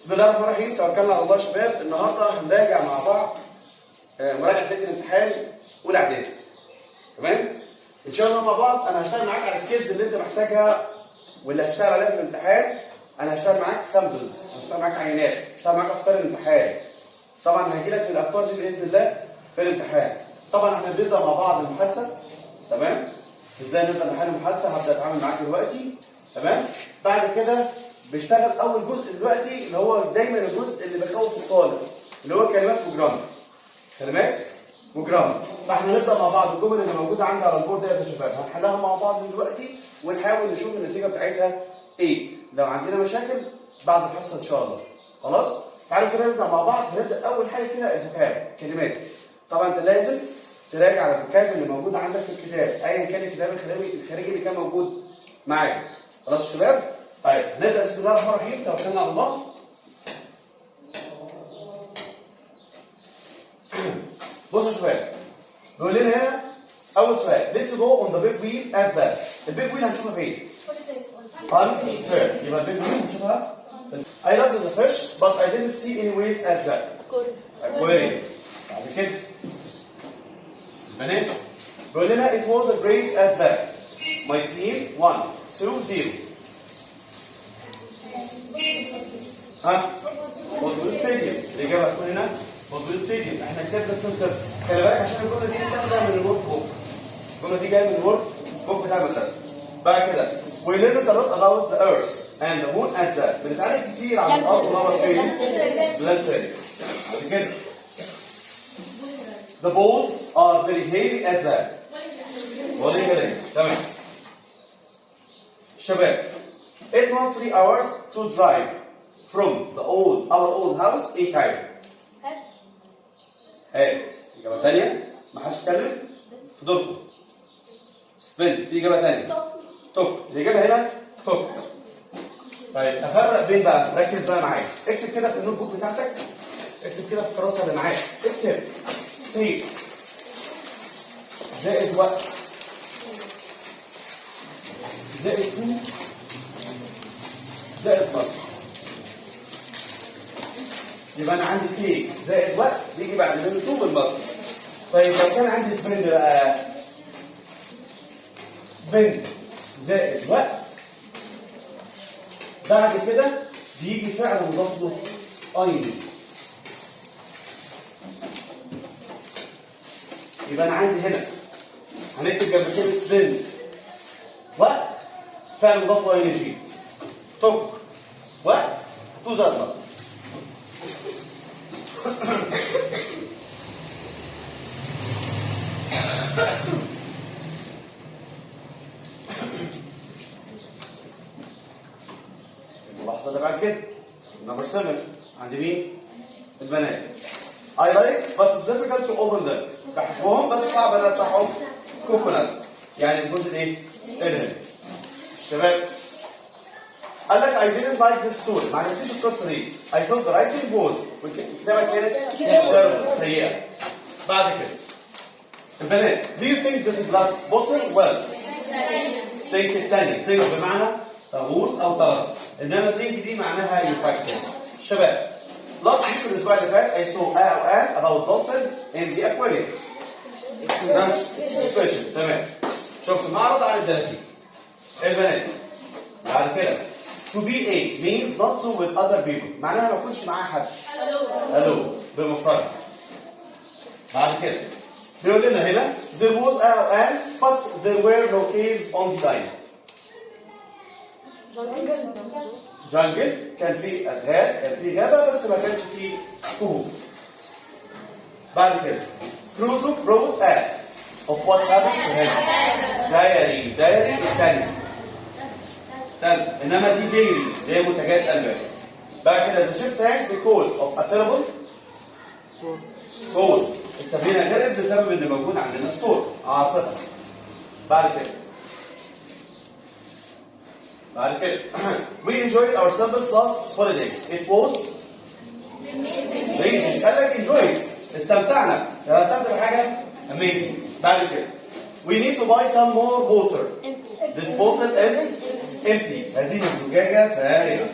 بسم الله الرحمن الرحيم. توكلنا على الله يا شباب. النهارده هنراجع مع بعض مراجعه ليله الامتحان اولى اعدادي. تمام؟ ان شاء الله مع بعض انا هشتغل معاك على السكيلز اللي انت محتاجها واللي هشتغل عليها في الامتحان. انا هشتغل معاك سامبلز، هشتغل معاك عينات، هشتغل معاك افكار الامتحان. طبعا هجي لك بالافكار دي باذن الله في الامتحان. طبعا احنا بنبدا مع بعض المحادثه. تمام؟ ازاي نبدا نحل المحادثه؟ هبدا اتعامل معاك دلوقتي. تمام؟ بعد كده بيشتغل اول جزء دلوقتي اللي هو دايما الجزء اللي بيخوف الطالب اللي هو كلمات مجرمه. كلمات مجرمه. فاحنا نبدا مع بعض الجمل اللي موجوده عندي على البورد يا شباب، هنحلها مع بعض دلوقتي ونحاول نشوف النتيجه بتاعتها ايه. لو عندنا مشاكل بعد الحصه ان شاء الله. خلاص؟ تعالوا كده نبدا مع بعض. هنبدا اول حاجه كده الفوكاب، كلمات. طبعا انت لازم تراجع على الفوكاب اللي موجود عندك في الكتاب ايا كان الكتاب الخارجي اللي كان موجود معاك. خلاص يا شباب؟ طيب نبدا. بسم الله الرحمن الرحيم. توكلنا على الله. بصوا يا شباب، بيقول لنا هنا اول سؤال let's go on the big wheel at the. البيج ويل هنشوفها فين؟ on third. يبقى البيج ويل هنشوفها I loved the fish but I didn't see any waves at the aquarium. بعد كده البنات بيقول لنا it was a break at the my team 1-2-0. ها؟ بودويل ستاديوم. الإجابة هتكون هنا بودويل ستاديوم. احنا كسبنا 2-0. خلي بالك عشان الجملة دي بتاخدها من الورك بوك. الجملة دي جاية من الورك بوك بتاع المدرسة. بعد كده we learned a lot about the earth and the moon at that. بنتعلم كتير عن الأرض والقمر فين؟ بلانتاري. بعد كده the balls are very heavy at that. بولينج. تمام. شباب 8 months 3 hours to drive from our old house in Cairo. هات. إجابة تانية ما حدش يتكلم في دوركم. سبين. في إجابة تانية. توك. الإجابة هنا توك. طيب أفرق بين بقى، ركز بقى معايا. اكتب كده في النوت بوك بتاعتك، اكتب كده في الكراسة اللي معاك، اكتب تيك زائد وقت زائد تو زائد مصر. يبقى انا عندي تيك زائد وقت بيجي بعد منه تو بالمصر. طيب لو كان عندي سبند بقى، سبند زائد وقت بعد كده بيجي فعل مضاف له اين. يبقى انا عندي هنا هنكتب جنب كلمه سبند وقت فعل مضاف له اين جي. توك وقت تو زائد مصر. الملاحظة اللي بعد كده نمبر 7 عند مين؟ البنات. I like but it's difficult to open them. بحبهم بس صعب ان افتحهم. كوكونات يعني الجزء الايه؟ الهند. الشباب قال لك I didn't like this story. ما عجبتنيش القصه دي. I thought the writing was والكتابه كانت terrible سيئه. بعد كده البنات do you think this glass bottle well؟ think الثاني think بمعنى تغوص او تغرق، انما think دي معناها يفكر. شباب last week الاسبوع اللي فات I saw an about dolphins in the aquarium. تمام. شفت معرض عن الدلافين. البنات بعد كده to be a means not to with other people. معناها ما يكونش معاه حد. hello بمفرد. بعد كده بيقول لنا هنا there was an but there were no caves on the island. jungle كان في أدغال، كان في غابة بس ما كانش في كهوف. بعد كده Crusoe wrote a of what happened to him. diary الثانية. انما دي ديري اللي هي منتجات البان. بعد كده the ship sank because of a terrible storm. السفينه غرقت بسبب ان موجود عندنا ستور عاصفه. بعد كده we enjoyed ourselves last holiday. It was amazing. قال لك enjoyed استمتعنا. لو استمتع بحاجه amazing. بعد كده we need to buy some more water. This bottle is empty. هذه الزجاجة فارغة.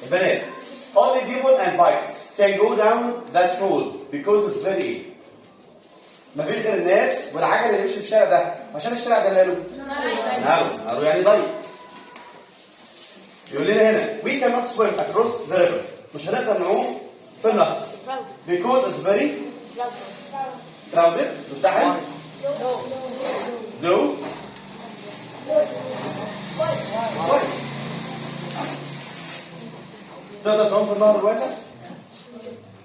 البنات only people and bikes can go down that road because it's very مفيش غير الناس والعجل اللي يمشي في الشارع ده عشان الشارع ده ماله؟ نارو يعني ضيق. يقول لنا هنا we cannot swim across the river مش هنقدر نعوم في النهر because it's very crowded مستحيل no تقدر تعوم في النهر الواسع؟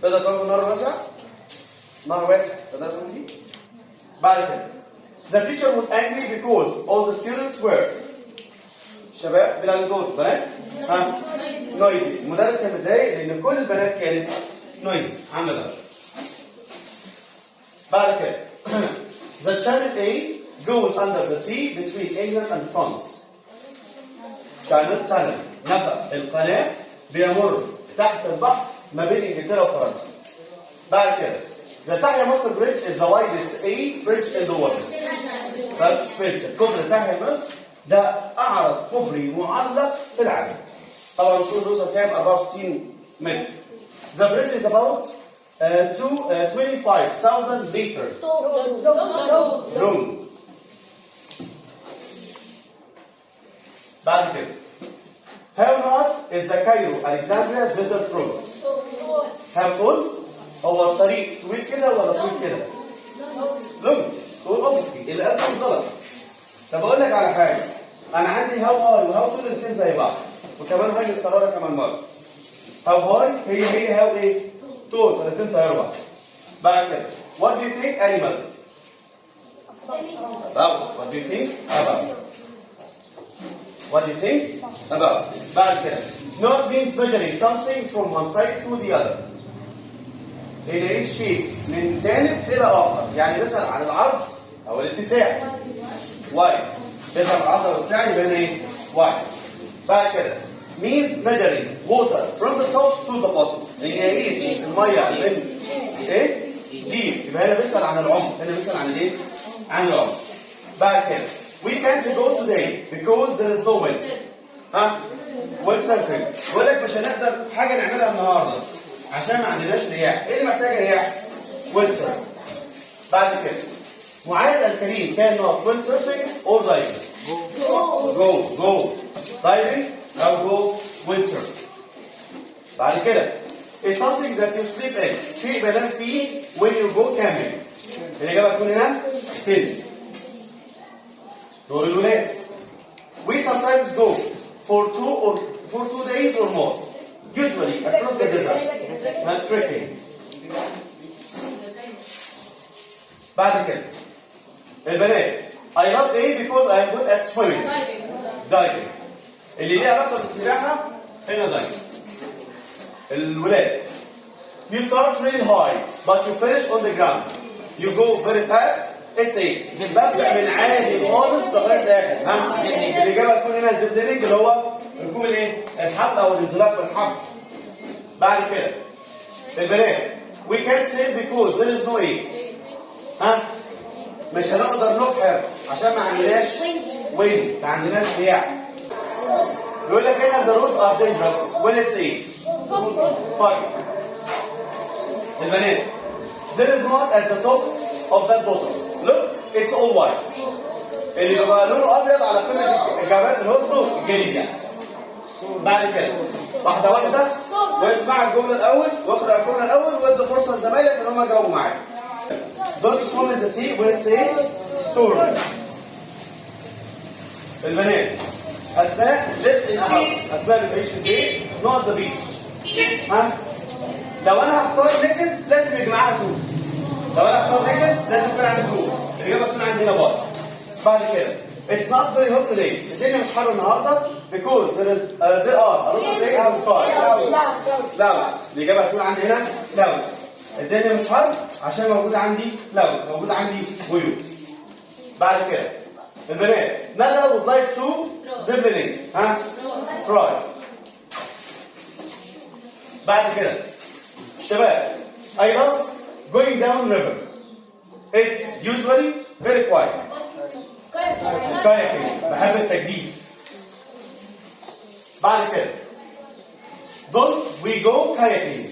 تقدر تعوم في النهر الواسع؟ نهر واسع تقدر تعوم فيه؟ بعد كده the teacher was angry because all the students were شباب بالانجوت بنات ها نويزي. المدرس كان متضايق لان كل البنات كانت نويزي عامله دوشه. بعد كده the channel A goes under the sea between England and France. channel نفق القناه بيمر تحت البحر ما بين انجلترا وفرنسا. بعد كده the تحيا مصر bridge is the widest bridge in the world. suspension كوبري تحيا مصر ده اعرض كوبري معلق في العالم. طبعا الطول بيوصل كام؟ 64 متر. The bridge is about 25,000 meters long. بعد كده how not is the Cairo Alexandria desert road. how tall هو الطريق طويل كده ولا طويل كده؟ long طول افقي اللي قد الضلع. طب اقول لك على حاجه انا عندي هاو هاي وهاو طول الاثنين زي بعض وكمان هاي القراره كمان مره. هاو هاي هي هاو ايه؟ طول فالاثنين طياروا بعض. بعد كده what do you think animals؟ what do you think about؟ what do you think about؟ بعد كده not means measuring something from one side to the other. هنا ايه الشيء من جانب الى اخر يعني بيسال عن العرض او الاتساع واي بيسال عن العرض او الاتساع يبقى هنا ايه واي. بعد كده means measuring water from the top to the bottom يعني يقيس الميه من ايه ديب يبقى هنا بيسال عن العمق هنا بيسال عن الايه عن العمق. بعد كده we can't go today because there is no wind. ها wind surfing بيقول لك مش هنقدر حاجه نعملها النهارده عشان ما عندناش رياح. ايه اللي محتاجه رياح؟ ويند سيرفنج. بعد كده معاذ الكريم كان نوع ويند سيرفنج اور دايفنج؟ جو دايفنج او جو ويند سيرفنج. بعد كده is something that you sleep in شيء بنام فيه when you go camping. الاجابه تكون هنا كده. دور الولاد we sometimes go for 2 days or more usually across the desert and trekking. بعد كده البنات I love A because I am good at swimming. diving اللي ليه علاقه بالسباحه هنا diving. الولاد you start really high but you finish on the ground. you go very fast it's A. ببدأ من عادي خالص لغايه الاخر. ها الاجابه تكون هنا زبدنج اللي هو ركوب الايه؟ الحبل او الانزلاق بالحبل. بعد كده البنات we can't sail because there is no A. ها مش هنقدر نبحر عشان ما عندناش وين ما عندناش رياح. يقول لك هنا the roads are dangerous when it's A. fine. البنات there is not at the top of that bottle. look it's all white. اللي بيبقى لونه ابيض على قمه الجبل اللي هو سنو الجليد يعني. بعد كده واحده واحده واسمع الجمله الاول واقرا الجمله الاول وادي فرصه لزمايلك ان هم يجاوبوا معاك. Don't swim in the sea when it's a storm. البنات اسماء lives in a house. اسماء بتعيش في البيت not the beach. ها لو انا هختار نجس لازم يجمعها تو. لو انا هختار نجس لازم يكون عندي تو. الاجابه تكون عندي هنا بره. بعد كده it's not very hot today. الدنيا مش حر النهارده because there are a lot of things in the sky. clouds. الإجابة هتكون عندي هنا clouds. الدنيا مش حر عشان موجود عندي clouds موجود عندي غيوم. بعد كده البنات ندى would like to ziplining. ها try. بعد كده الشباب I love going down rivers. It's usually very quiet. kayaking بحب التجديف. بعد كده don't we go kayaking.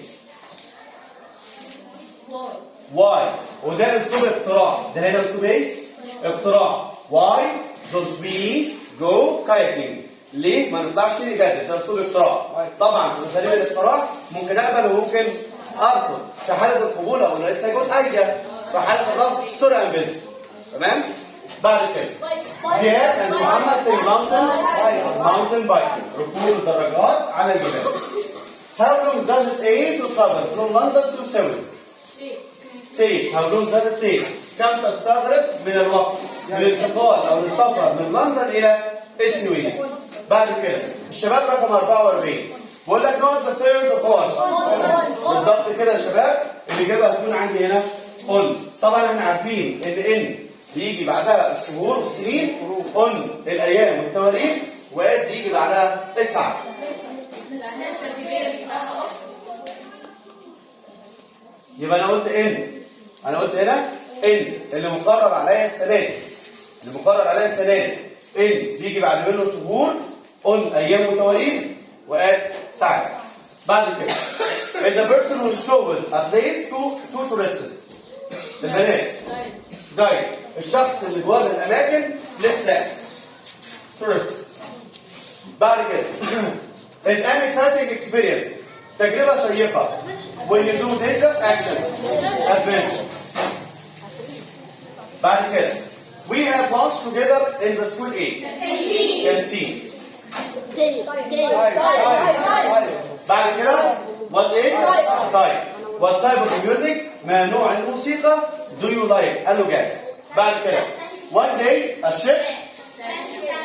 Why؟ وده اسلوب اقتراع، ده هنا اسلوب ايه؟ اقتراع. Why don't we go kayaking؟ ليه ما نطلعش نجدد؟ ده اسلوب اقتراع. طبعا في اساليب الاقتراع ممكن اقبل وممكن ارفض. في حاله القبول او ليتس سي جود ايجا، في حاله الرفض سوري ام بيزي. تمام؟ بعد كده زياد and محمد في mountain biking، ركوب الدراجات على الجبال. How long does it take to travel from London to Suez؟ How long does it take؟ كم تستغرق من الوقت للانتقال او السفر من لندن الى السويس؟ بعد كده الشباب رقم 44 بقول لك نقط the third of March. بالظبط كده يا شباب، الاجابه هتكون عندي هنا on. طبعا احنا عارفين ان بيجي بعدها الشهور والسنين، on الايام والتواريخ، واد بيجي بعدها الساعات. يبقى انا قلت انا قلت هنا اللي مقرر عليا السنه دي، بيجي بعد منه شهور، on ايام وتواريخ، واد ساعات. بعد كده is a person who shows a place to tourists. البنات جايد، الشخص اللي بيوري الاماكن للسائح tourists. بعد كده is an exciting experience، تجربة شيقة when you do dangerous actions adventure. بعد كده we have lunch together in the school canteen. بعد كده what type of music، ما نوع الموسيقى do you like؟ قال له جاز. بعد كده one day a ship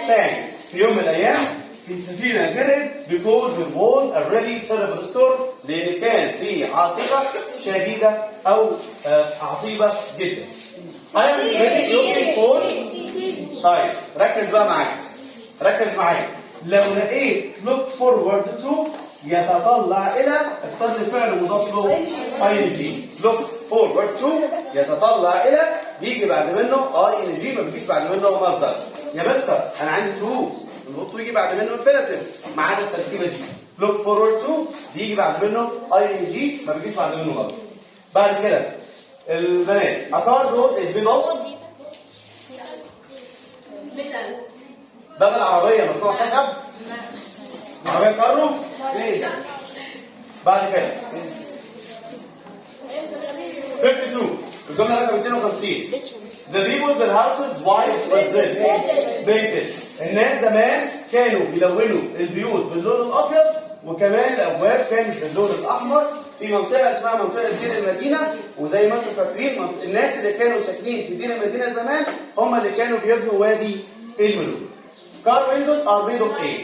sang، في يوم من الايام في سفينه جرت because there was a really terrible storm، لان كان في عاصفه شديده او عصيبه جدا. I am really looking for. طيب ركز معايا. لو لقيت look forward to يتطلع الى، اختار لي فعل مضاف له ing. look forward to يتطلع الى، بيجي بعد منه ing، ما بيجيش بعد منه مصدر. يا مستر انا عندي to، المفروض يجي بعد منه infinitive ما عدا التركيبه دي. look forward to بيجي بعد منه ing، ما بيجيش بعد منه مصدر. بعد كده البنات a car door is made of. باب العربيه مصنوع خشب. عربيه كارو. بعد كده 52 الجمله رقم 250 the people their houses white but painted. الناس زمان كانوا بيلونوا البيوت باللون الابيض، وكمان الابواب كانت باللون الاحمر في منطقه اسمها منطقه دير المدينه. وزي ما انتم فاكرين الناس اللي كانوا ساكنين في دير المدينه زمان هم اللي كانوا بيبنوا وادي الملوك. car windows are made of ايه؟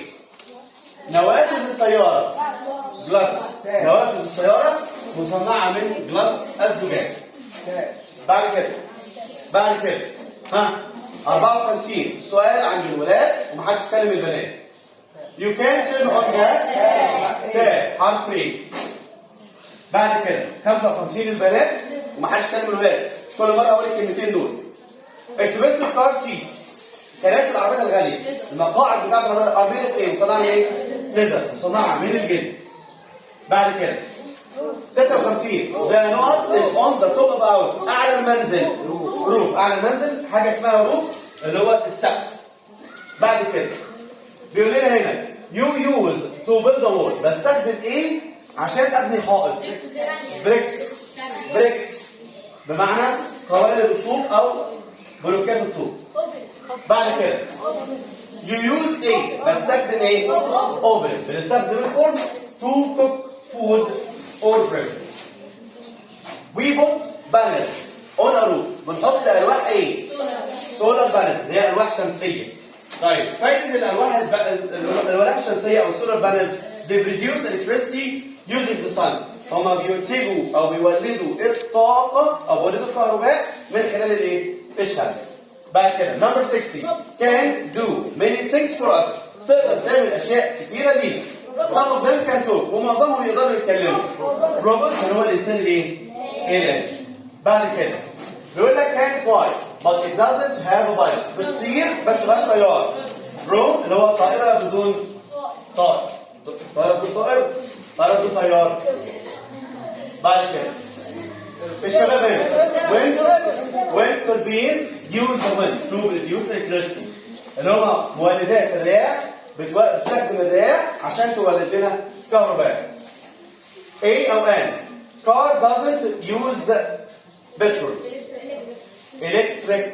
نوافذ السياره جلاس. نوافذ السياره مصنعه من جلاس الزجاج. بعد كده 54 سؤال عن الولاد ومحدش يكلم البنات. You can turn on the tap حرف ايه؟ بعد كده 55 البنات ومحدش يكلم الولاد، مش كل مره اقول الكلمتين دول. expensive car seats، كراسي العربيات الغاليه، المقاعد بتاعت العربيات ايه؟ مصنعه من ايه؟ ليزر، مصنعه من الجلد. بعد كده 56 ده نقط is on the top of the house، اعلى المنزل. روف، اعلى المنزل حاجه اسمها روف اللي هو السقف. بعد كده بيقول لنا هنا you use to build a wall، بستخدم ايه عشان ابني حائط؟ بريكس بمعنى قوالب الطوب او بلوكات الطوب. بعد كده you use ايه؟ بستخدم ايه؟ oven، بنستخدم الفرن to cook food or bread. we put panels on a roof، بنحط الواح ايه؟ solar panels، هي الواح شمسيه. طيب فايده الالواح الشمسيه او السولار بانلز they produce electricity using the sun، هما بينتجوا او بيولدوا الطاقه او بيولدوا الكهرباء من خلال الايه؟ الشمس. بعد كده number 60 can do many things for us، تقدر تعمل اشياء كثيره لينا. some of them can talk، ومعظمهم يقدروا يتكلموا. روبوت هو الانسان الايه؟ الآلي. بعد كده بيقول لك can fly but it doesn't have a pilot، بتطير بس مالهاش طيار. drone اللي هو طائره بدون طائر، طائره بدون طائر. طرد تيار. بعد كده الشباب هنا when turbines use the wind to produce electricity اللي هم مولدات الرياح بتستخدم الرياح عشان تولد لنا كهرباء. A أو N car doesn't use petrol electric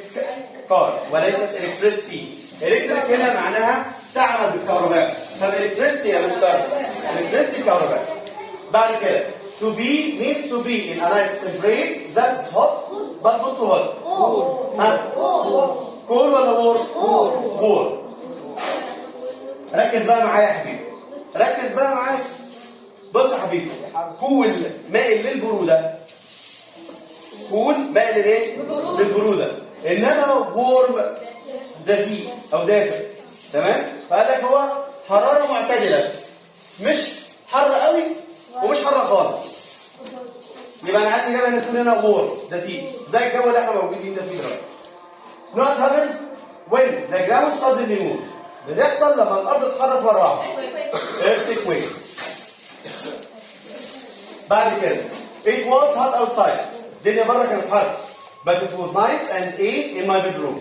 car وليست electricity. electric هنا معناها تعمل بالكهرباء. طب electricity يا مستر electricity كهرباء. بعد كده to be means to be in a nice temperature that's hot but not too hot. cool ولا warm؟ warm. ركز بقى معايا يا حبيبي. ركز بقى معايا. بص يا حبيبي كول مائل للبروده. كول مائل لايه؟ للبروده. انما وورم دفيء او دافئ. تمام؟ فقال لك هو حراره معتدله مش حر قوي ومش حر خالص. يبقى انا عندي اجابه هتكون هنا وورم دفيء زي الجو اللي احنا موجودين ده فيه دلوقتي. What happens when the ground suddenly moves؟ بتحصل لما الارض تتحرك مره واحده. earthquake. بعد كده it was hot outside. الدنيا بره كانت حر. but it was nice and in my bedroom.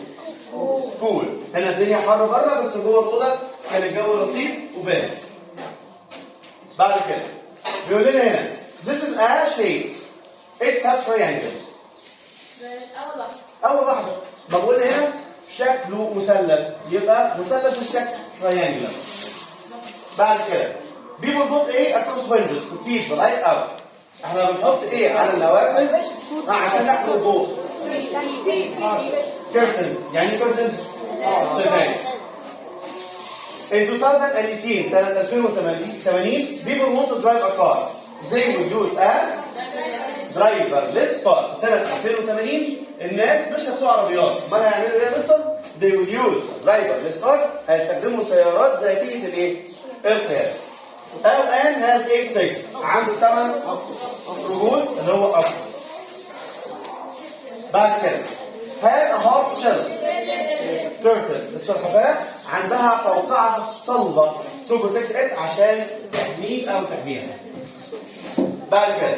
cool. هنا الدنيا حر بره بس جوه الاوضه كان الجو لطيف وبارد. بعد كده بيقول لنا هنا this is a shape. it's a triangle. اول واحده بقول هنا شكله مثلث يبقى مثلث الشكل triangular. بعد كده people put across windows to keep the light out. احنا بنحط على النوافذ عشان نحمي الضوء. curtains. يعني curtains ستاير. In 2018 سنة 2080 people want to drive a car. they will use a driverless car. سنة 2080 الناس مش هتسوق عربيات. امال هيعملوا ايه يا مستر؟ they will use driverless car. هيستخدموا سيارات ذاتية القيادة. أو N has 8 legs. عنده 8 رجول اللي هو أكتر. بعد كده has a hard shell. turtle. السلحفاة عندها فوقعة صلبة to protect it عشان تحميه أو تحميها. بعد كده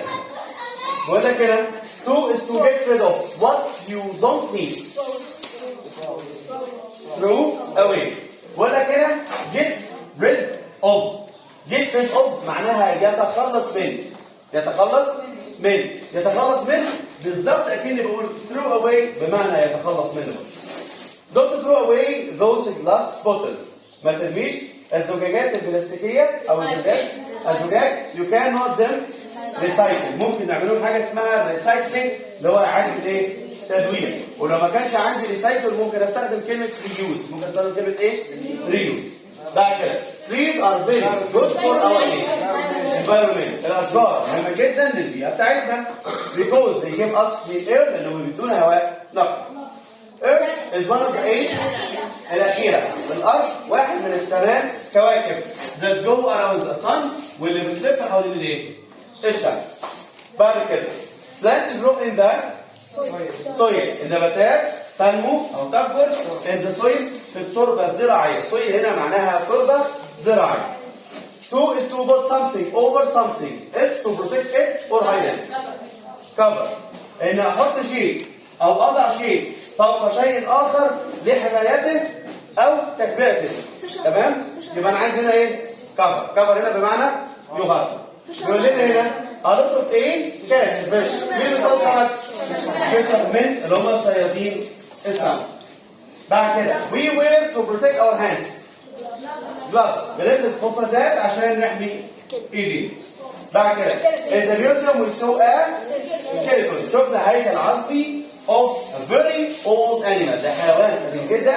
بقول لك هنا to is to get rid of what you don't need. throw away. بقول لك هنا get rid of. get rid of معناها يتخلص من. يتخلص من بالظبط اكني بقول throw away بمعنى يتخلص منه. don't throw away those glass bottles. ما ترميش الزجاجات البلاستيكيه او الزجاج you cannot them recycle. ممكن نعملوا حاجه اسمها recycling اللي هو اعاده تدوير. ولو ما كانش عندي ريسايكل ممكن استخدم كلمه reuse. ممكن استخدم كلمه reuse. بعد كده trees are very good for our environment. الاشجار مهمه جدا للبيئه بتاعتنا because they give us clean air لانهم بيدونا هواء نقي. Earth is one of the 8 الأخيرة. الأرض واحد من الثمان كواكب that go around the sun واللي بتلف حوالين الشمس. بعد كده plants grow in the soil. النباتات تنمو أو تكبر in the soil في التربة الزراعية. soil هنا معناها تربة زراعية. To is to put something over something. It's to protect it or hide it. cover. إن أحط شيء أو أضع شيء فوق شيء آخر لحمايته أو تكبئته. تمام؟ يبقى أنا عايز هنا cover. cover هنا بمعنى يغطي. بيقول لنا هنا هنطلب catch fish. مين بيصطاد سمك؟ من اللي هم الصيادين السمك. بعد كده we wear to protect our hands. gloves. بنلبس قفازات عشان نحمي ايدينا. بعد كده in the museum we saw a skeleton. شفنا هيكل عظمي of a very old animal. ده حيوان قديم جدا.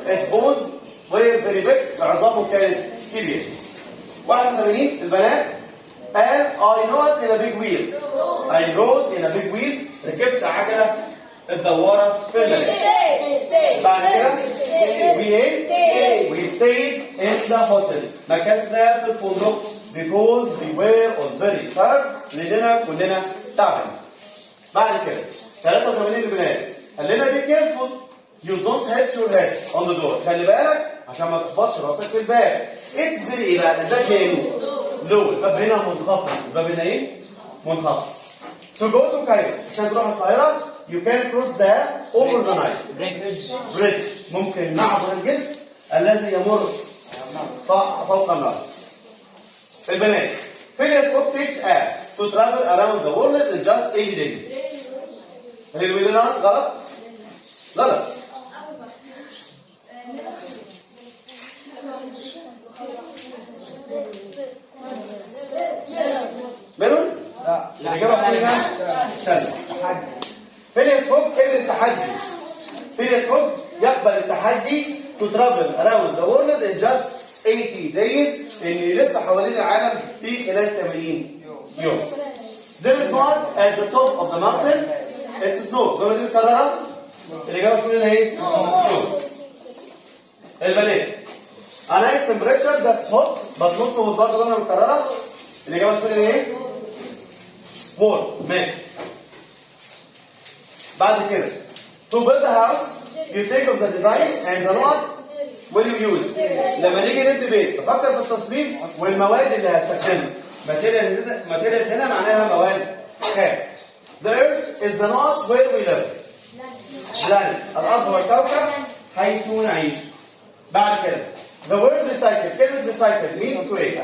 his bones were very big. عظامه كانت كبيرة. 81 البنات قال I rode in a big wheel. I rode in a big wheel. ركبت عجلة الدوارة في المدينة. بعد كده we stayed in the hotel. مكثنا في الفندق because we were all very tired. لأننا كلنا تعبانين. بعد كده 83 البنات قال لنا be careful you don't hit your head on the door. خلي بالك عشان ما تخبطش راسك في الباب. it's very بقى الباب ماله لو الباب هنا منخفض، الباب هنا ايه؟ منخفض. To go to Cairo عشان تروح القاهرة you can cross the over the Nile bridge ممكن نعبر الجسر الذي يمر فوق النهر. البنات Phileas Fogg takes a to travel around the world in just 80 days. الويلنا غلط؟ غلط. ميرون؟ لا الإجابة الثانية ثانية. فيلياس فوج قبل التحدي. فيلياس فوج يقبل التحدي to travel around the world in just 80 days إن يلف حوالين العالم في خلال 80 يوم. There is one at the top of the mountain. It's snow. الجملة دي متكررة؟ الإجابة تقول لنا إيه؟ snow. البنات A nice temperature that's hot but not too hot برضه جملة متكررة. الإجابة تقول لنا إيه؟ warm. ماشي. بعد كده to build a house you think of the design and the what will you use. لما نيجي نبني بيت بفكر في التصميم والمواد اللي هستخدمها. materials هنا معناها مواد خام. The earth is the not where we live. planet الأرض هو الكوكب حيث نعيش. بعد كده the word recycle كلمة recycle means to ايه؟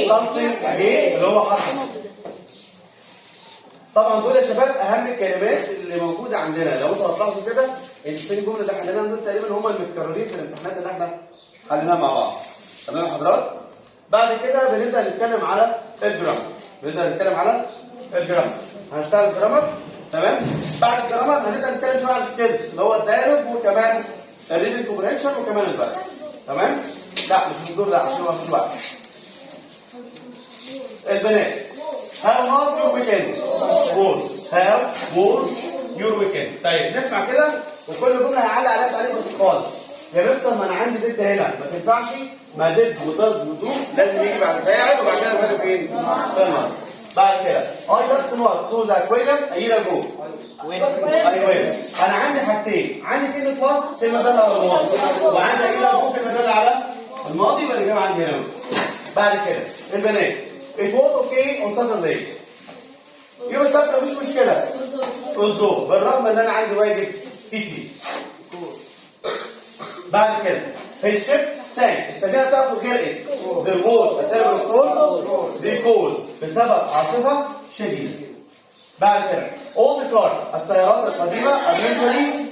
something again اللي هو حرف. طبعا دول يا شباب اهم الكلمات اللي موجوده عندنا. لو انتوا هتلاحظوا كده السين جمله اللي حليناهم دول تقريبا هم المتكررين في الامتحانات اللي احنا حليناها مع بعض. تمام يا حضرات؟ بعد كده بنبدا نتكلم على الجرامر. هنشتغل الجرامر. تمام؟ بعد الجرامر هنبدا نتكلم شويه على السكيلز اللي هو الدايلوج وكمان الريدنج كومبرينشن وكمان البرد. تمام؟ لا مش الدور لا عشان ما فيش وقت. البنات How was your weekend? How was your weekend? طيب نسمع كده وكل جمله هيعلق عليها تعليق بسيط خالص. يا مستر ما انا عندي ضد هنا ما تنفعش ما ضد وضد ودوب لازم يجي بعد فاعل وبعد كده الفعل فين؟ في الماضي. بعد كده I just went to the aquarium a year ago. أيوة أنا عندي حاجتين، عندي كلمة وسط كلمة دالة على الماضي وعندي a year ago كلمة دالة على الماضي يبقى الإجابة عندي هنا. بعد كده البنات It was okay on Saturday. يوم السبت مفيش مشكلة. although بالرغم ان انا عندي واجب كتير. بعد كده his ship sank السفينة بتاعته غرقت. there was a terrible storm because بسبب عاصفة شديدة. بعد كده all the cars السيارات القديمة eventually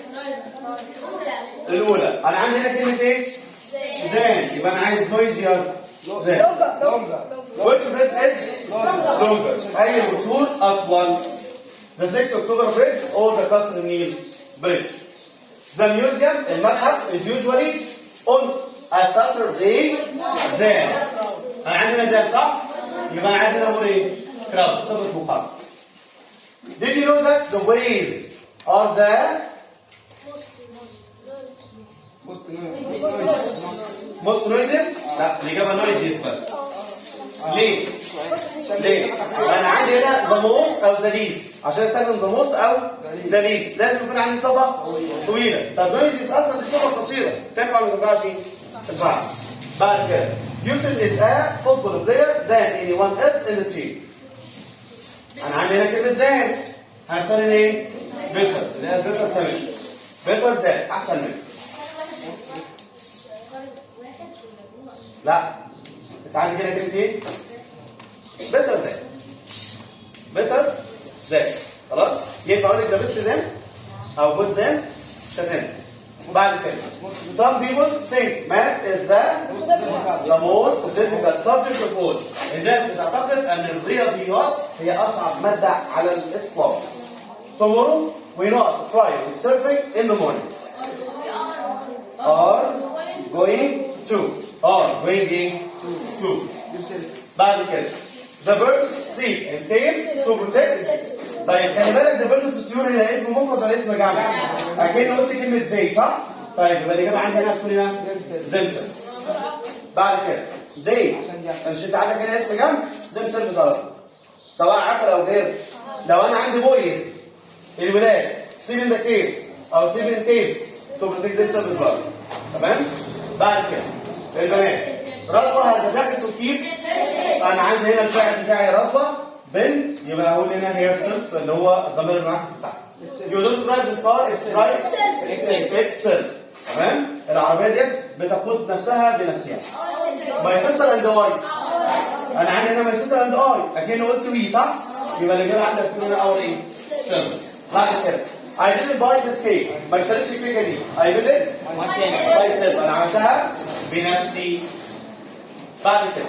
الأولى. أنا عندي هنا كلمة إيه؟ than يبقى أنا عايز noisier than. Which bridge is longer? أي الوصول أطول. The 6 October Bridge or the Castle Nile Bridge. The museum المتحف is usually on a Saturday then. أنا عندنا زين صح؟ يبقى أنا عايز أقول إيه؟ crowd صفة مقابل. Did you know that the whales are the most noisiest؟ لا الإجابة noisiest بس. ليه؟ ليه؟ أنا عندي هنا the most أو the least عشان استخدم the most أو the least لازم يكون عندي صفة طويلة. طب noisiest أصلا دي صفة قصيرة تنفع ولا ما تنفعش؟ تنفع. بعد كده Yusuf is a football player than anyone else in the team. أنا عندي هنا كلمة than هنختار إيه؟ better اللي هي better تمام. better than أحسن منه. لا انت عندي هنا كلمه ايه؟ better than خلاص ينفع اقول لك ذا بيست than او good than تمام. بعد كده some people think math is the most difficult subject of all. الناس بتعتقد ان الرياضيات هي اصعب ماده على الاطلاق. tomorrow we not try surfing in the morning. are going to بعد كده the birds sleep in caves to protect. طيب خلي بالك the birds الطيور هنا اسم مفرد ولا اسم جمع؟ اكيد قلت كلمه they صح؟ طيب يبقى الاجابه عايز هنا تكون هنا themselves. بعد كده they مش انت عندك هنا اسم جمع themselves على طول سواء عقل او غير. لو انا عندي boys الولاد sleep in the caves او sleep in caves to protect themselves برضه. تمام؟ بعد كده البنات رضوى has a jacket to keep. انا عندي هنا الفاعل بتاعي رضوى بن، يبقى اقول هنا هي السيلف اللي هو الضمير المعاكس بتاعها. You don't drive this car, it drives itself. تمام؟ العربيه ديت بتقود نفسها بنفسها. My sister and I. انا عندي هنا my sister and I، اكنه قلت وي صح؟ يبقى الاجابه عندك تكون هنا اول ايه؟ سيلف. بعد كده I didn't buy this cake. ما اشتريتش الكيكه دي. I did it myself. انا عملتها بنفسي. بعد كده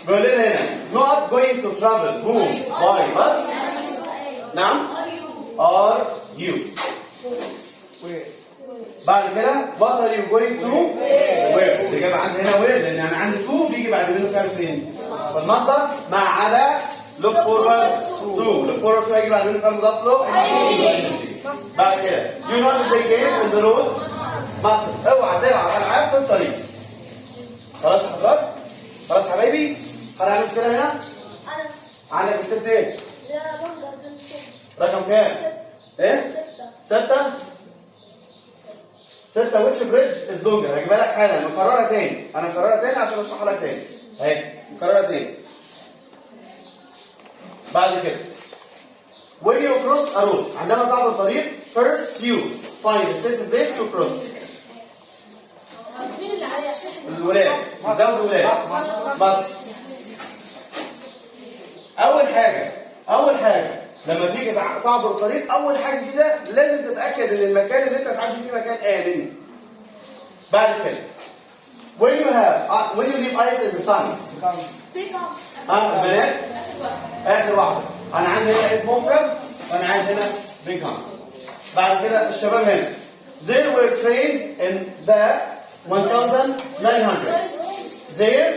بيقول لنا هنا not going to travel who by bus. نعم are you. بعد كده what are you going to where. الإجابة عندي هنا where لأن أنا عندي to بيجي بعد منه فعل فين؟ فالمصدر ما عدا look forward to. look forward to هيجي بعد منه فعل مضاف له. بعد كده you know to play games on the road. مصدر اوعى تلعب ألعاب في الطريق. خلاص يا حضرتك؟ خلاص يا حبايبي؟ حد عنده مشكلة هنا؟ عندك مشكلة ايه؟ رقم كام؟ ايه؟ 6 which bridge is longer. هجيبها لك حالا نكررها تاني. انا مكررها تاني عشان اشرحها لك تاني. اهي مكررها تاني. بعد كده when you cross a road عندما تعبر الطريق first you find a safe place to cross. الولاد زود ولاد مصر. اول حاجه لما تيجي تعبر الطريق اول حاجه كده لازم تتاكد ان المكان اللي انت هتعدي فيه مكان امن. بعد كده when you leave ice in the sun. البنات اخر واحده. انا عندي هنا ايه مفرد وانا عايز هنا becomes. بعد كده الشباب هنا they were trained in the 1900. there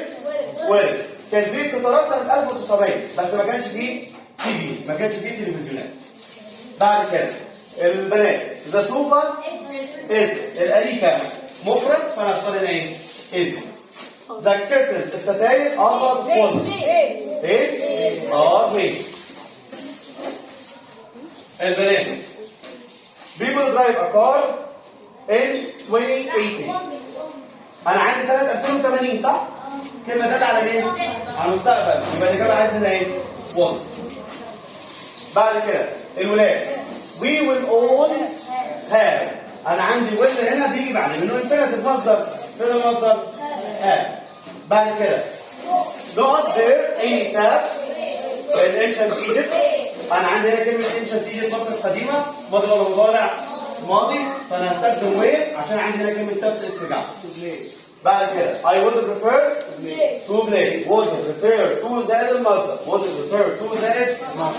were كان في قطارات سنة 1900 بس ما كانش فيه تي في، ما كانش فيه تلفزيونات. بعد كده البنات ذا سوفا از الأريكة مفرد فانا اختار هنا ايه؟ از. ذا كيرتن الستاير ار فول. ايه؟ ار ميد. البنات people drive a car in 2080. انا عندي سنة 2080 صح؟ كلمة دالة على ايه؟ على المستقبل. يبقى الإجابة عايز هنا ايه؟ 1. بعد كده الولاد we will all have. أنا عندي will هنا بيجي بعد منه infinitive مصدر. فين المصدر؟ have. بعد كده not there any taps in ancient Egypt. أنا عندي هنا كلمة ancient Egypt مصر القديمة ماضي ولا مضارع؟ ماضي فأنا هستخدم will عشان عندي هنا كلمة taps استرجاع. بعد كده I would prefer to play. would prefer to زائد المصدر. would prefer to زائد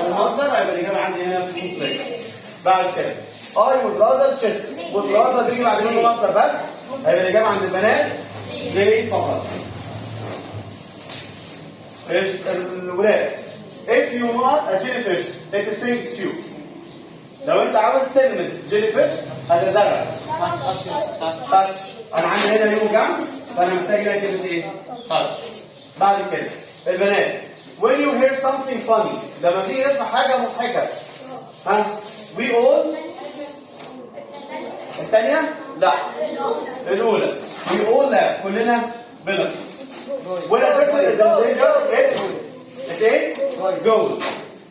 المصدر هيبقى الإجابة عندي هنا to play. بعد كده I would rather chess. would rather بيجي بعد منه مصدر بس هيبقى الإجابة عند البنات play فقط. الولاد if you want a jellyfish it stings you. لو أنت عاوز تلمس jellyfish هتقدرها. touch. أنا عندي هنا يو جنب فأنا محتاج هنا كلمة إيه؟ touch. بعد كده البنات when you hear something funny لما تيجي نسمع حاجة مضحكة we all. الثانية؟ لا الأولى we all have كلنا بنضحك. when a turtle is in danger it goes.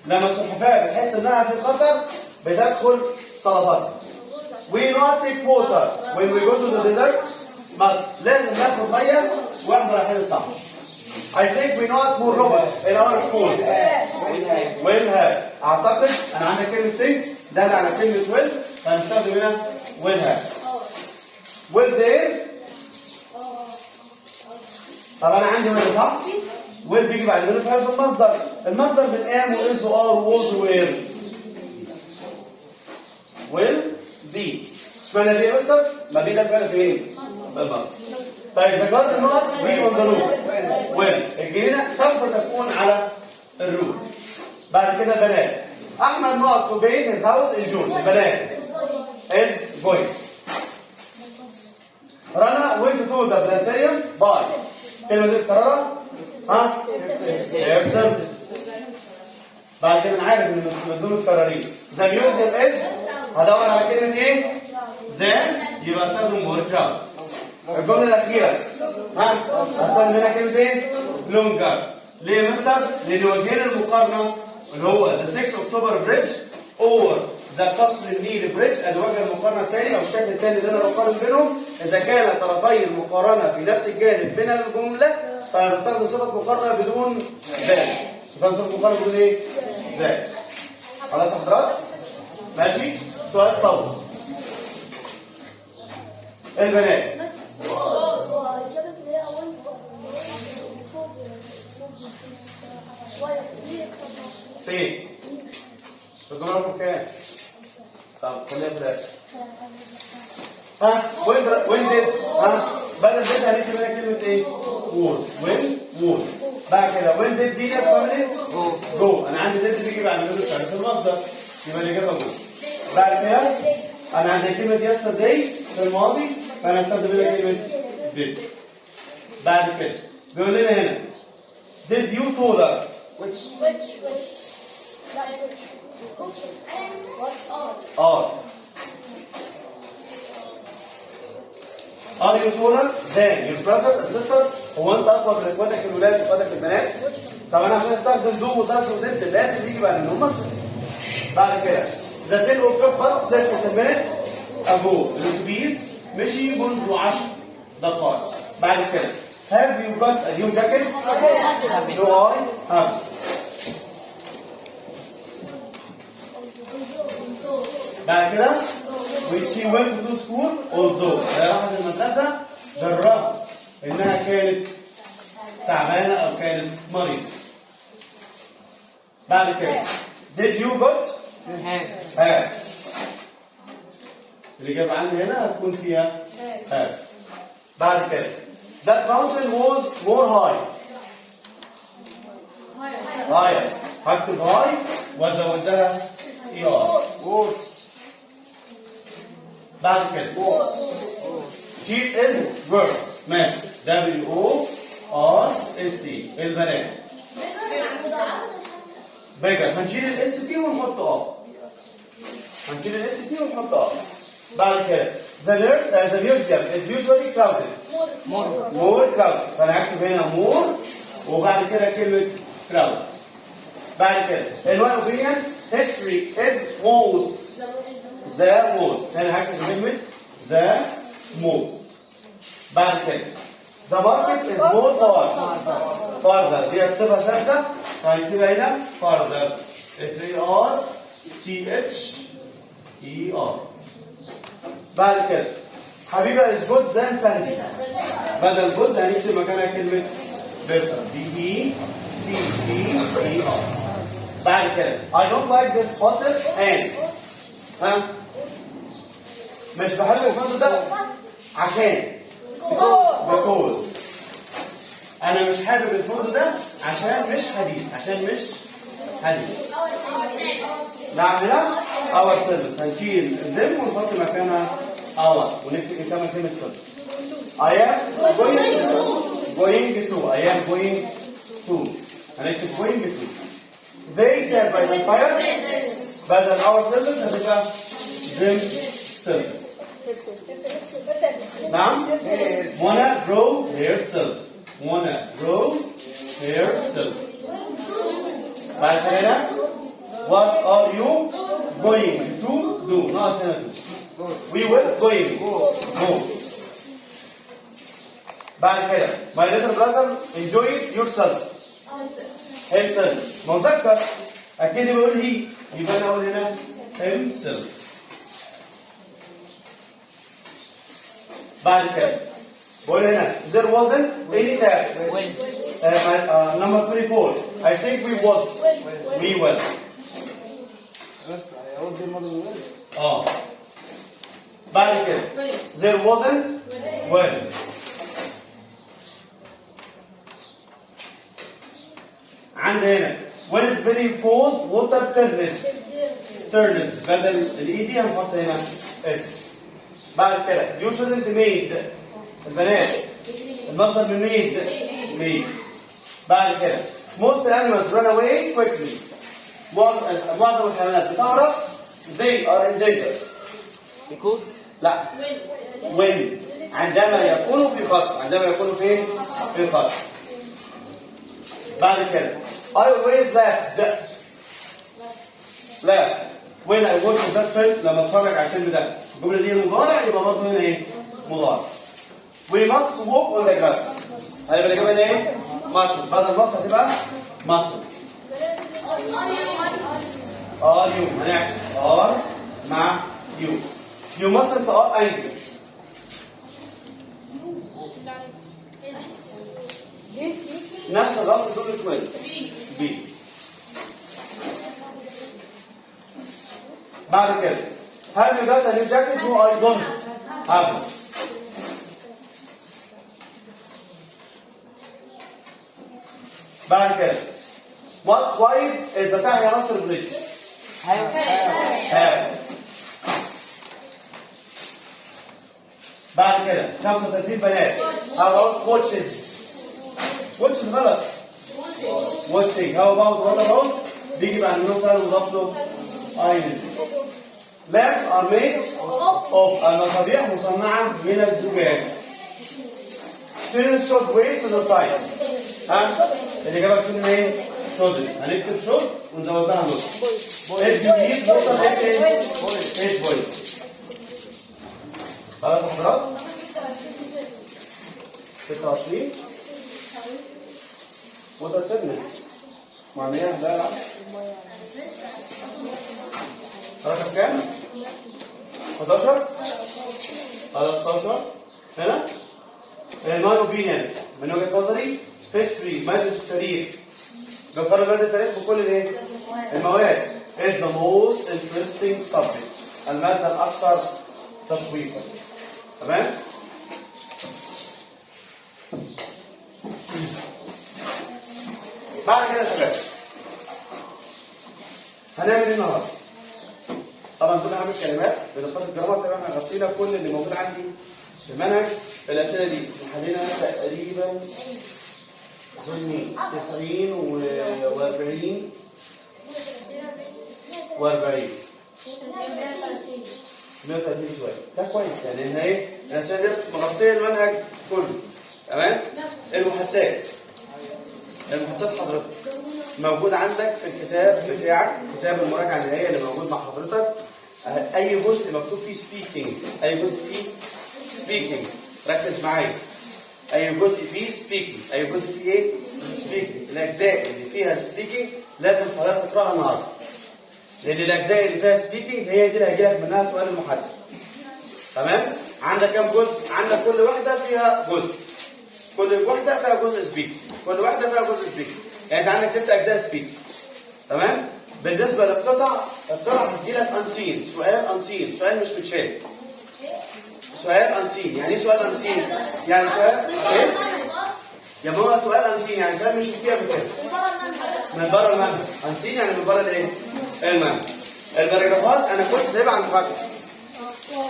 لما السلحفاة بتحس إنها في خطر بتدخل صلفات. we not take water when we go to the desert. بس لازم ناخد ميه واحنا رايحين الصحراء. I think we not more robots in our schools. will have. اعتقد انا عندي كلمه think دالة على كلمه will فهنستخدم هنا will have. will there. طب انا عندي will صح؟ will بيجي بعد منه فعل في المصدر. المصدر من am و is و are و was و were. will be. اشمعنى دي يا مستر؟ ما بي ده فعل فين؟ بالمصدر. طيب ذكرت النقط we on the road. will الجنينة سوف تكون على الروف. بعد كده بنات أحمد نقط to paint his house in June. البنات is going. رنا went to the planetarium by. كلمة دي مكررة herself. بعد كده أنا عارف إن من دول متكررين. the museum is هدور على كلمة إيه؟ then يبقى استخدم more crowd. الجمله الاخيره ها استخدم هنا كلمه ايه؟ لونجر. ليه يا مستر؟ لان وجهين المقارنه اللي هو ذا 6 اكتوبر بريدج اور ذا قصر النيل بريدج، ادي وجه المقارنه الثاني او الشكل الثاني اللي انا بقارن بينهم. اذا كان طرفي المقارنه في نفس الجانب من الجمله فنستخدم صفه مقارنه بدون زائد. نستخدم صفه مقارنه بدون ايه؟ زائد. خلاص يا حضرات؟ ماشي؟ سؤال صوت. البنات فين؟ في الجمله رقم كام؟ طب خليها في الاخر. ها وين ديد؟ ها بدل ديد هنكتب هنا كلمه ايه؟ ووز. وين ووز. بعد كده وين ديد دي اسمها ايه؟ جو. انا عندي ديد بيجي بعد ما بيجي في المصدر يبقى الاجابه جو. بعد كده انا عندي كلمه يسترداي في الماضي فانا استخدم هنا كلمه ديد. بعد كده بيقول لنا هنا did you told her which are you taller than your brother and sister؟ هو انت اكبر من اخواتك الولاد واخواتك البنات؟ طب انا عشان استخدم دو وداز ودنت لازم يجي بعد منهم مصدر. بعد كده the 10 o'clock bus left 10 minutes ago. الاتوبيس مشي منذ 10 دقائق. بعد كده have you got a new jacket؟ do I have. بعد كده when she went to school although هي راحت المدرسة بالرغم إنها كانت تعبانة أو كانت مريضة. بعد كده did you got have. الإجابة عندي هنا هتكون فيها have. بعد كده that mountain was more high. higher. هكتب high وزودها ER. بعد كده cheap is worse. ماشي WORSE. البنات bigger هنشيل الاس تي ونحط هنشيل الاس تي ونحط بعد كده the museum is usually crowded. more crowded فانا هكتب هنا more وبعد كده كلمه crowded. بعد كده in my opinion history is most the most هنا هكتب كلمه the most. بعد كده the market is more farther دي هتسيبها شاذة فهنكتبها هنا farther FARTHER. بعد كده حبيبة is good than Sandy. بدل good هنكتب مكانها كلمة better BETTER. بعد كده I don't like this hotel and مش بحب الفندق ده عشان because انا مش حابب الفندق ده عشان مش حديث نعملها اور سيرفيس هنشيل الدم ونحط مكانها اور ونكتب كمان كلمه سيرفيس. I am going to هنكتب going to. They said by the fire بدل our service هتبقى them service. نعم wanna grow herself. بعد كده what are you going to do؟ ناقص هنا to. we will go. بعد كده my little brother enjoyed yourself. himself مذكر اكيد بيقول هي يبقى انا اقول هنا himself. بعد كده بقول هنا there wasn't any tax. number 24 I think we will. بعد كده there wasn't when. عندنا هنا when it's very cold water turns بدل الاي دي هنحط هنا اس. بعد كده you shouldn't made البنات المصدر من made. بعد كده most animals run away quickly. معظم الحيوانات بتهرب they are in danger. because لا when عندما يكون في خط. عندما يكون فين؟ في خط. بعد كده I always laugh when I watch that film. لما اتفرج على الفيلم ده. الجملة دي مضارع يبقى برضه هنا ايه؟ مضارع. We must walk on the grass. هيبقى الإجابة هنا ايه؟ must. بدل must هتبقى must. you هنعكس are مع you. You mustn't are angry. نفس الغلط دول الاثنين. B. بعد كده have you got a new jacket? No, I don't have it. بعد كده what wide is the تحيا مصر bridge؟ have. بعد كده 35 بنات. how about watches؟ watches غلط. watching. how about what about؟ بيجي بعد منهم فعل مضاف له اينز. lamps are made of. المصابيح مصنعة من الزجاج. students should waste no time. الإجابة بتكون ايه؟ should. هنكتب should ونزود لها نقطة. if you use نقطة ايه؟ 8 points. خلاص يا حضرات؟ 26 وده تنس معناها لا لا. رقم كام؟ 11 13 هنا. in my opinion من وجهة نظري history مادة التاريخ بقارن مادة التاريخ بكل الايه؟ المواد is the most interesting subject. المادة الأكثر تشويقا. تمام؟ بعد كده يا شباب هنعمل ايه النهارده؟ طبعا كل هعمل كلمات بنقاط الجرامر. طبعا احنا غطينا كل اللي موجود عندي في المنهج. الاسئله دي حلينا تقريبا 90 و40 و40 130 سؤال. ده كويس يعني ان ايه؟ الاسئله دي مغطيه المنهج كله. تمام؟ المحادثات حضرتك موجود عندك في الكتاب بتاعك، كتاب المراجعه النهائيه اللي موجود مع حضرتك. اي جزء مكتوب فيه سبيكينج، اي جزء فيه سبيكينج، ركز معايا. اي جزء فيه سبيكينج، اي جزء فيه ايه؟ سبيكينج. الاجزاء اللي فيها سبيكينج لازم حضرتك تقراها النهارده. لان الاجزاء اللي فيها سبيكينج هي دي اللي هيجي لك منها سؤال المحادثه. تمام؟ عندك كام جزء؟ عندك كل واحده فيها جزء. كل واحده فيها جزء سبيكينج. كل واحده فيها جزء سبيكينج. يعني انت عندك 6 اجزاء سبيكينج. تمام؟ بالنسبه للقطع، القطع هتجي لك انسين، سؤال انسين، سؤال مش متشال. سؤال انسين، يعني ايه سؤال انسين؟ يعني سؤال ايه؟ يا ماما سؤال انسين يعني سؤال مش شفتيه قبل كده. من بره المنهج. انسين يعني من بره الايه؟ المنهج. البراجرافات انا كنت سايبها عند فتحي.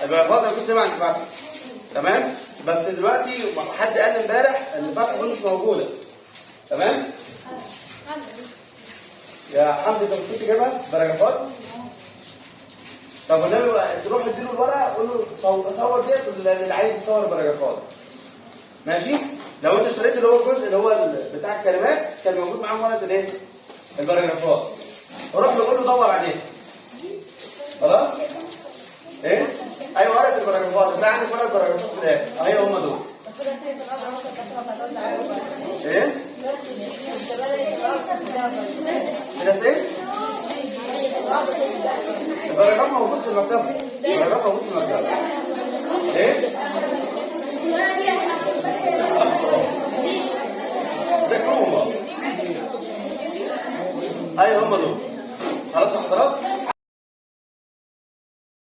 البراجرافات انا كنت سايبها عند فتحي. تمام؟ بس دلوقتي حد قال لي امبارح ان فتحي مش موجوده. تمام؟ يا حمدي انت مش كنت جايبها باراجرافات؟ طب والنبي تروح تديله الورقه قول له صور ديت اللي عايز يصور الباراجرافات. ماشي؟ لو انت اشتريت اللي هو الجزء اللي هو بتاع الكلمات كان موجود معاهم ورقه الايه؟ الباراجرافات. روح له قول له دور عليه. خلاص؟ ايه؟ ايوه ورقه الباراجرافات، تلاقي عندك ورقه الباراجرافات في الاخر، اهي هم دول. ايه؟ كده ايه؟ الباراجراف موجود في المكتبه. الباراجراف موجود في المكتبه. ايه؟ ذاكروهم. ايوه هم دول. خلاص يا حضرات؟